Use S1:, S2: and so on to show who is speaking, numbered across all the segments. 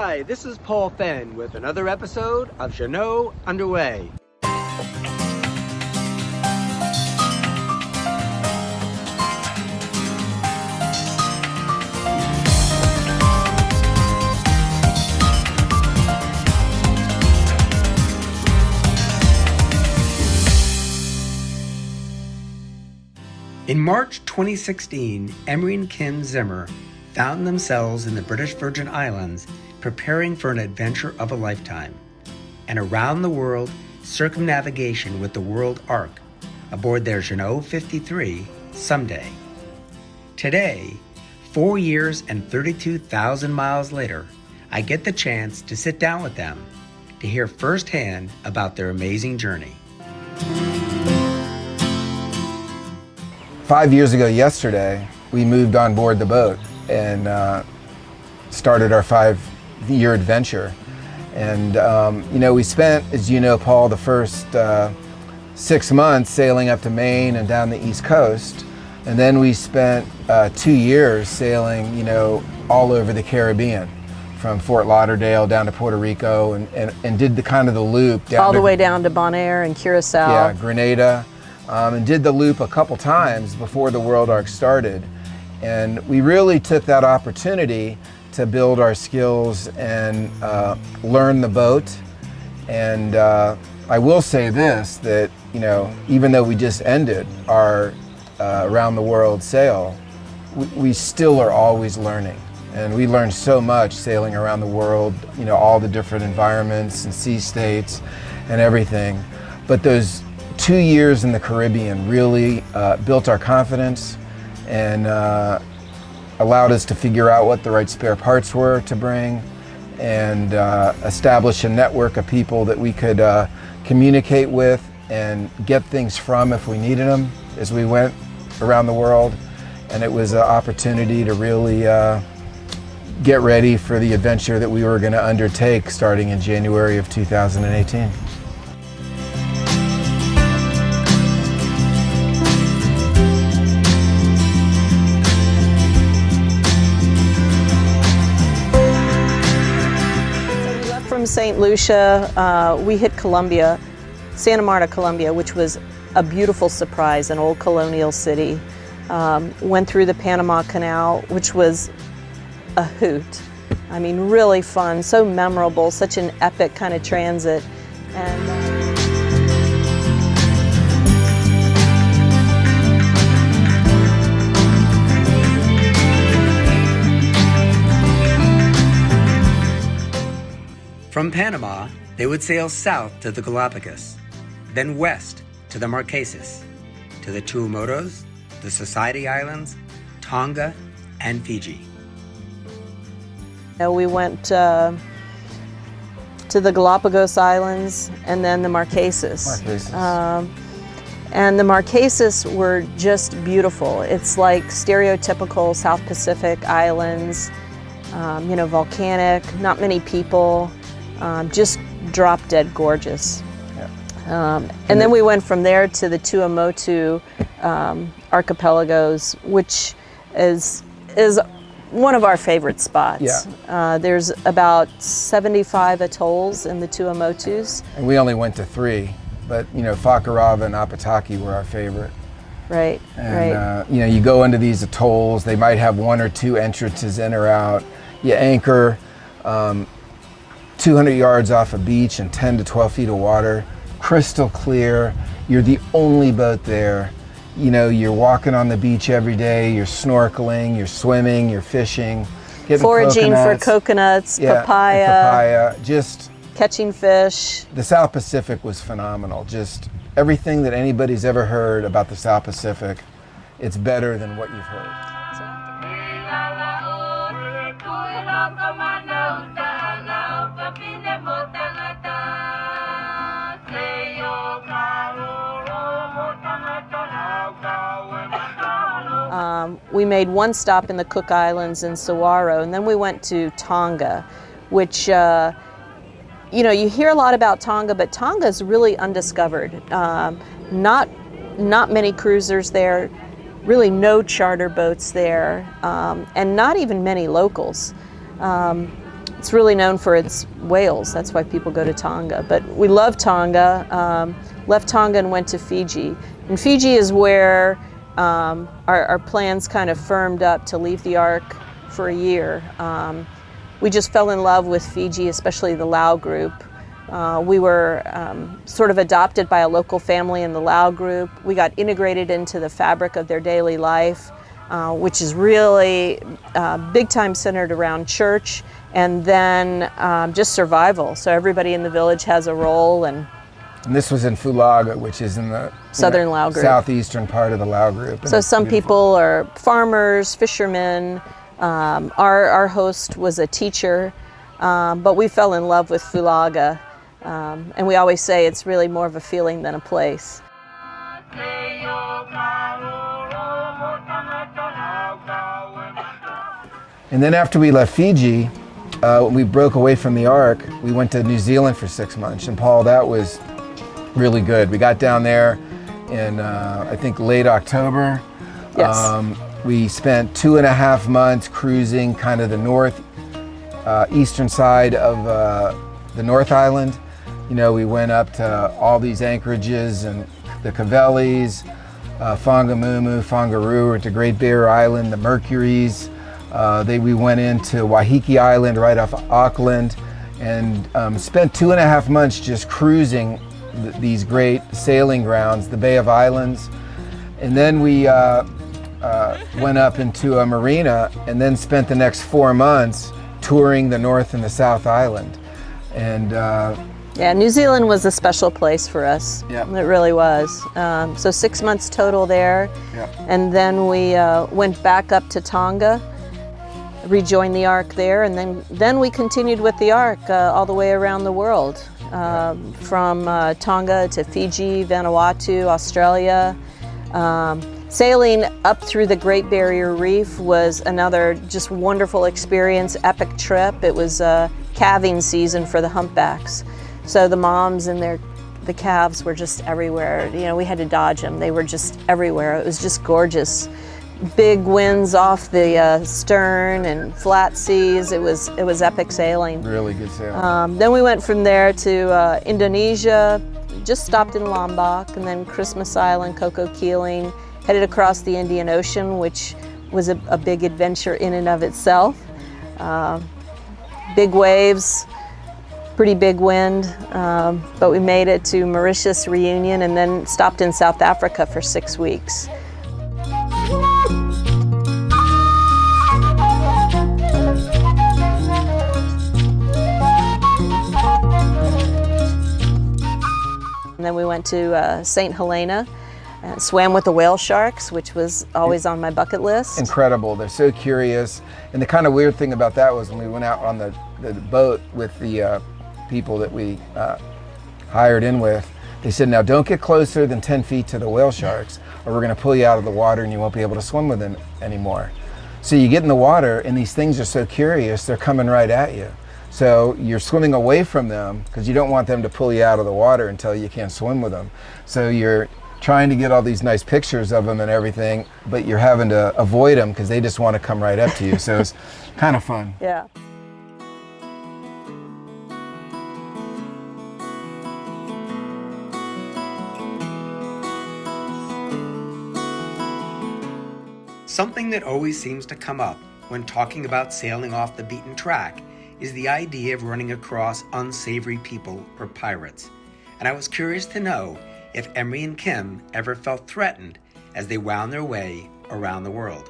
S1: Hi, this is Paul Fenn with another episode of Jeanneau Underway. In March 2016, Emery and Kim Zimmer found themselves in the British Virgin Islands preparing for an adventure of a lifetime, an around-the-world circumnavigation with the World Ark aboard their Jeanneau 53 Someday. Today, 4 years and 32,000 miles later, I get the chance to sit down with them to hear firsthand about their amazing journey.
S2: 5 years ago yesterday, we moved on board the boat and started our 5-year adventure. And we spent, as you know, Paul, the first 6 months sailing up to Maine and down the East Coast. And then we spent 2 years sailing, all over the Caribbean, from Fort Lauderdale down to Puerto Rico, and did the loop down
S3: all the way down to Bonaire and Curacao.
S2: Yeah, Grenada. And did the loop a couple times before the World Ark started. And we really took that opportunity to build our skills and learn the boat. And I will say this, that even though we just ended our around the world sail, we still are always learning. And we learned so much sailing around the world, all the different environments and sea states and everything. But those 2 years in the Caribbean really built our confidence and allowed us to figure out what the right spare parts were to bring, and establish a network of people that we could communicate with and get things from if we needed them as we went around the world. And it was an opportunity to really get ready for the adventure that we were going to undertake starting in January of 2018.
S3: St. Lucia, we hit Colombia, Santa Marta, Colombia, which was a beautiful surprise, an old colonial city. Went through the Panama Canal, which was a hoot. I mean, really fun, so memorable, such an epic kind of transit. And
S1: From Panama, they would sail south to the Galapagos, then west to the Marquesas, to the Tuamotus, the Society Islands, Tonga, and Fiji.
S3: we went to the Galapagos Islands and then the Marquesas. And the Marquesas were just beautiful. It's like stereotypical South Pacific islands, volcanic, not many people. Just drop dead gorgeous. Yeah. And then we went from there to the Tuamotu archipelagos, which is one of our favorite spots. Yeah. There's about 75 atolls in the Tuamotus.
S2: And we only went to 3, but Fakarava and Apataki were our favorite.
S3: Right,
S2: and, you go into these atolls, they might have 1 or 2 entrances in or out. You anchor 200 yards off a beach and 10 to 12 feet of water, crystal clear. You're the only boat there. You're walking on the beach every day, you're snorkeling, you're swimming, you're fishing,
S3: foraging for coconuts, papaya,
S2: just
S3: catching fish.
S2: The South Pacific was phenomenal. Just everything that anybody's ever heard about the South Pacific, it's better than what you've heard.
S3: We made one stop in the Cook Islands in Saguaro, and then we went to Tonga, which, you hear a lot about Tonga, but Tonga is really undiscovered. Not many cruisers there, really no charter boats there, and not even many locals. it's really known for its whales. That's why people go to Tonga. But we love Tonga. Left Tonga and went to Fiji. And Fiji is where our plans kind of firmed up to leave the Ark for a year. We just fell in love with Fiji, especially the Lao group. We were sort of adopted by a local family in the Lao group. We got integrated into the fabric of their daily life, which is really big time centered around church and then just survival. So everybody in the village has a role. And
S2: this was in Fulaga, which is in the
S3: Southern Lao group.
S2: Southeastern part of the Lao group.
S3: So some people are farmers, fishermen. Our host was a teacher, but we fell in love with Fulaga. And we always say it's really more of a feeling than a place.
S2: And then after we left Fiji, when we broke away from the Ark, we went to New Zealand for 6 months. And Paul, that was really good. We got down there in, I think, late October.
S3: Yes.
S2: We spent 2.5 months cruising kind of the eastern side of the North Island. You know, we went up to all these anchorages and the Cavellis, Whangamumu, Whangaroo, to Great Barrier Island, the Mercuries. We went into Waiheke Island right off Auckland and spent 2.5 months just cruising these great sailing grounds, the Bay of Islands. And then we went up into a marina and then spent the next 4 months touring the North and the South Island. And
S3: yeah, New Zealand was a special place for us.
S2: Yep.
S3: It really was. So 6 months total there.
S2: Yep.
S3: And then we went back up to Tonga, rejoined the Ark there, and then we continued with the Ark all the way around the world, from Tonga to Fiji, Vanuatu, Australia. Sailing up through the Great Barrier Reef was another just wonderful experience, epic trip. It was calving season for the humpbacks. So the moms and the calves were just everywhere. You know, we had to dodge them. They were just everywhere. It was just gorgeous. Big winds off the stern and flat seas. It was epic sailing.
S2: really good sailing.
S3: Then we went from there to Indonesia, just stopped in Lombok, and then Christmas Island, Coco Keeling, headed across the Indian Ocean, which was a big adventure in and of itself. Big waves, pretty big wind, but we made it to Mauritius, Reunion, and then stopped in South Africa for 6 weeks. And then we went to St. Helena, swam with the whale sharks, which was always on my bucket list.
S2: Incredible. They're so curious. And the kind of weird thing about that was when we went out on the boat with the people that we hired in with, they said, now don't get closer than 10 feet to the whale sharks or we're going to pull you out of the water and you won't be able to swim with them anymore. So you get in the water and these things are so curious, they're coming right at you. So you're swimming away from them because you don't want them to pull you out of the water until you can't swim with them. So you're trying to get all these nice pictures of them and everything, but you're having to avoid them because they just want to come right up to you. So it's kind of fun.
S3: Yeah.
S1: Something that always seems to come up when talking about sailing off the beaten track is the idea of running across unsavory people or pirates. And I was curious to know if Emery and Kim ever felt threatened as they wound their way around the world.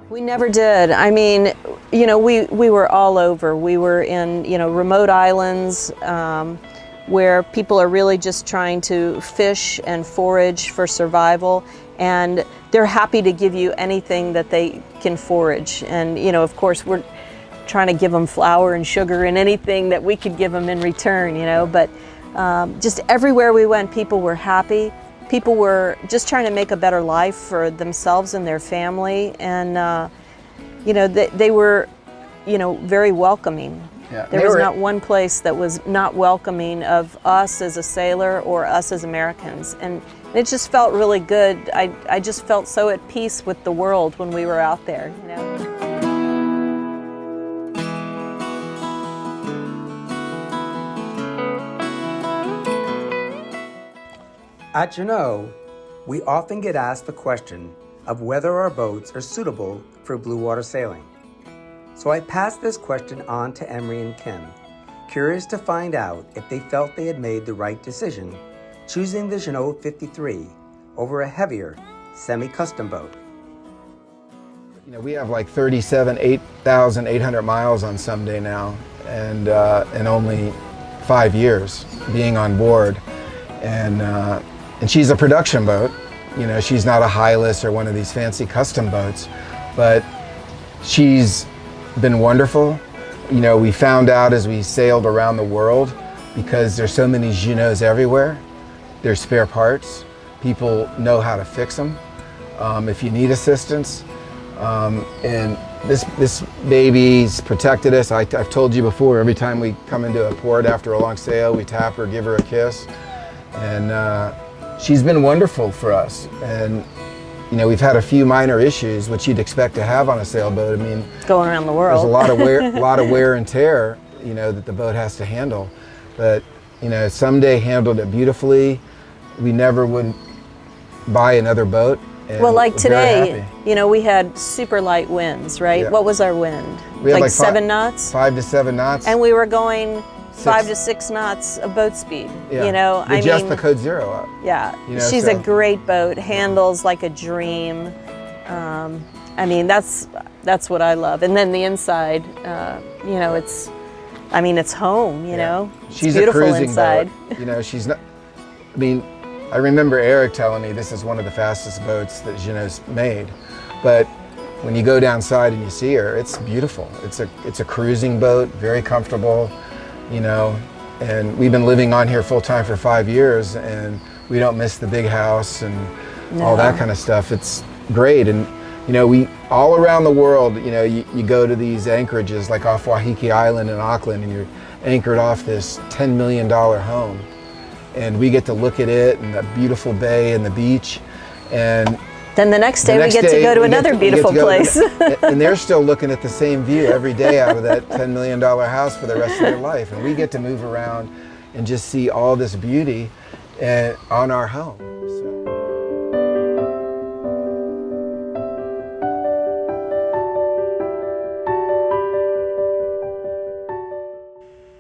S3: We never did. I mean, you know, we were all over. We were in, you know, remote islands where people are really just trying to fish and forage for survival, and they're happy to give you anything that they can forage. And, you know, of course, we're trying to give them flour and sugar and anything that we could give them in return, you know, but just everywhere we went, people were happy. People were just trying to make a better life for themselves and their family, and you know, they were, you know, very welcoming.
S2: Yeah,
S3: there was not one place that was not welcoming of us as a sailor or us as Americans, and it just felt really good. I just felt so at peace with the world when we were out there, you know.
S1: At Jeanneau, we often get asked the question of whether our boats are suitable for blue water sailing. So I passed this question on to Emery and Kim, curious to find out if they felt they had made the right decision choosing the Jeanneau 53 over a heavier semi-custom boat.
S2: You know, we have like 8,800 miles on Someday now, and only 5 years being on board. And she's a production boat. You know, she's not a Hylas or one of these fancy custom boats, but she's been wonderful. You know, we found out as we sailed around the world, because there's so many Jeanneaus everywhere, there's spare parts. People know how to fix them if you need assistance. And this baby's protected us. I've told you before, every time we come into a port after a long sail, we tap her, give her a kiss. And she's been wonderful for us. And you know, we've had a few minor issues, which you'd expect to have on a sailboat. I mean,
S3: going around the world.
S2: There's a lot of wear and tear, you know, that the boat has to handle. But you know, Someday handled it beautifully. We never would buy another boat.
S3: Well, like today, you know, we had super light winds, right? Yeah. What was our wind?
S2: We had like
S3: 7 knots?
S2: 5 to 7 knots.
S3: And we were going 5 to 6 knots of boat speed. Yeah. You know,
S2: I mean, the code zero up.
S3: Yeah, you know, she's a great boat. Handles like a dream. I mean, that's what I love. And then the inside, you know, it's home. You know,
S2: she's
S3: beautiful
S2: a cruising
S3: inside.
S2: Boat. You know, she's not. I mean, I remember Eric telling me this is one of the fastest boats that Jeanneau's made, but when you go downside and you see her, it's beautiful. It's a cruising boat, very comfortable, you know, and we've been living on here full time for 5 years, and we don't miss the big house and all that kind of stuff. It's great. And you know, we all around the world, you know, you go to these anchorages like off Waiheke Island in Auckland, and you're anchored off this $10 million home. And we get to look at it and the beautiful bay and the beach. And
S3: then the next day we get to go to another beautiful place.
S2: And they're still looking at the same view every day out of that $10 million house for the rest of their life. And we get to move around and just see all this beauty on our home.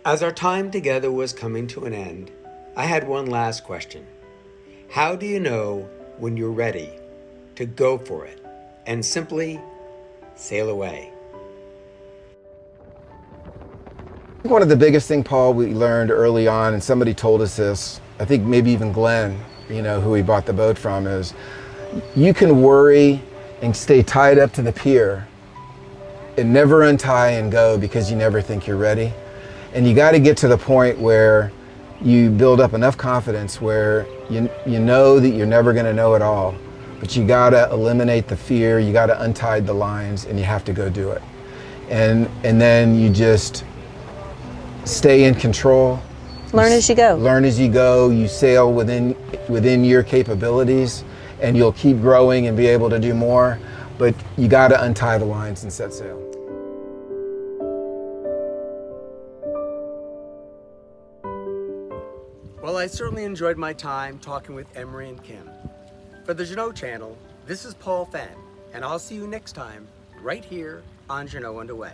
S1: As our time together was coming to an end, I had one last question. How do you know when you're ready to go for it and simply sail away?
S2: One of the biggest things, Paul, we learned early on, and somebody told us this, I think maybe even Glenn, you know, who we bought the boat from, is you can worry and stay tied up to the pier and never untie and go because you never think you're ready. And you got to get to the point where you build up enough confidence where you know that you're never going to know it all, but you got to eliminate the fear, you got to untie the lines, and you have to go do it. And then you just stay in control.
S3: Learn as you go.
S2: Learn as you go. You sail within your capabilities, and you'll keep growing and be able to do more, but you got to untie the lines and set sail.
S1: Well, I certainly enjoyed my time talking with Emery and Kim. For the Jeanneau channel, this is Paul Fenn, and I'll see you next time right here on Jeanneau Underway.